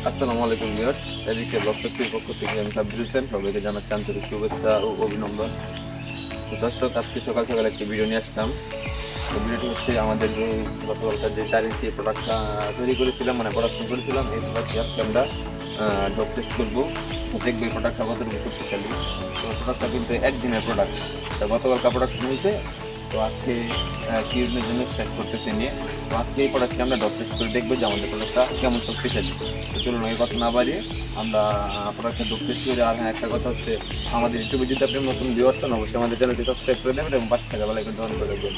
আসসালামু আলাইকুম ভিউয়ার্স, এদিকে ব্লগ ফ্যাক্টরির পক্ষ থেকে আমি সাব্বির হোসেন সবাইকে জানাচ্ছি আন্তরিক শুভেচ্ছা ও অভিনন্দন। তো দর্শক, আজকে সকাল সকাল একটি ভিডিও নিয়ে আসলাম। তো ভিডিওটি হচ্ছে আমাদের যে গতকালকার যে 4 ইঞ্চি প্রোডাক্টটা তৈরি করেছিলাম, মানে প্রোডাকশন করেছিলাম, এই প্রোডাক্টটি আজকে আমরা ডোপ টেস্ট করবো। দেখবো এই প্রোডাক্টটা কতটুকু শক্তিশালী। তো প্রোডাক্টটা কিন্তু একদিনের প্রোডাক্ট, গতকালকা প্রোডাকশন হয়েছে। তো আজকে কিউরিনের জন্য স্টার্ট করতেছে নিয়ে। তো আজকে এই প্রোডাক্টটি আমরা ডপ টেস্ট করে দেখবো যে আমাদের প্রোডাক্টটা কেমন শক্তিশালী। তো চলুন এই কথা না বাড়িয়ে আমরা প্রোডাক্টটা ডপ টেস্ট করে। আর হ্যাঁ, একটা কথা হচ্ছে, আমাদের ইউটিউবে যদি আপনি নতুন ভিউয়ার্স হন, অবশ্যই আমাদের চ্যানেলটি সাবস্ক্রাইব করে দেবেন এবং পাশে থাকা বেল আইকনটি অন করে দেবেন।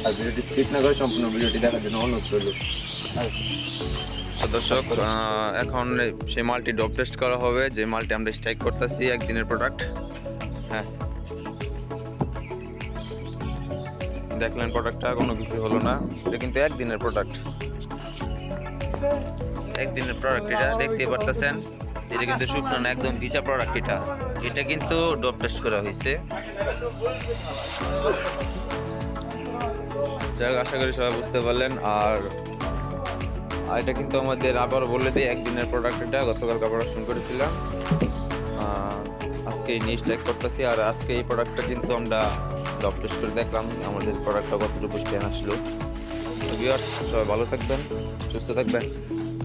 আর ভিডিওটি স্কিপ না করে সম্পূর্ণ ভিডিওটি দেখার জন্য অনুরোধ করব। তো দর্শক, এখন সেই মালটি ডপ টেস্ট করা হবে, যে মালটি আমরা স্ট্রাইক করতেছি একদিনের প্রোডাক্ট। হ্যাঁ, দেখলেন প্রোডাক্টটা কোনো কিছু হলো না, এটা কিন্তু একদিনের প্রোডাক্ট। একদিনের প্রোডাক্ট এটা দেখতে পারতেছেন, এটা কিন্তু শুকনো না, একদম ভিজা প্রোডাক্ট। এটা কিন্তু ডপ টেস্ট করা হয়েছে। যাই হোক, আশা করি সবাই বুঝতে পারলেন। আর এটা কিন্তু আমাদের, আবার বলে দিই, একদিনের প্রোডাক্ট। এটা গতকালকে প্রোডাকশন করেছিলাম, আজকে নিয়ে স্ট্রাইক করতেছি। আর আজকে এই প্রোডাক্টটা কিন্তু আমরা ডপ টেস্ট করে দেখলাম আমাদের প্রোডাক্টটা কতটুকু স্ট্যান্ড আসলো। ভিউয়ার্স, সবাই ভালো থাকবেন, সুস্থ থাকবেন।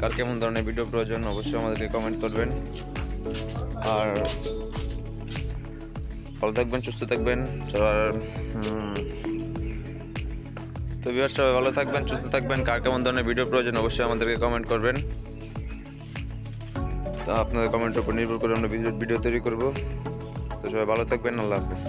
কার কেমন ধরনের ভিডিও প্রয়োজন অবশ্যই আমাদেরকে কমেন্ট করবেন। আর ভালো থাকবেন, সুস্থ থাকবেন সবার। তো ভিউয়ার্স, সবাই ভালো থাকবেন, সুস্থ থাকবেন। কার কেমন ধরনের ভিডিও প্রয়োজন অবশ্যই আমাদেরকে কমেন্ট করবেন। তা আপনাদের কমেন্টের উপর নির্ভর করে আমরা ভিডিও তৈরি করব। তো সবাই ভালো থাকবেন, আল্লাহ হাফেজ।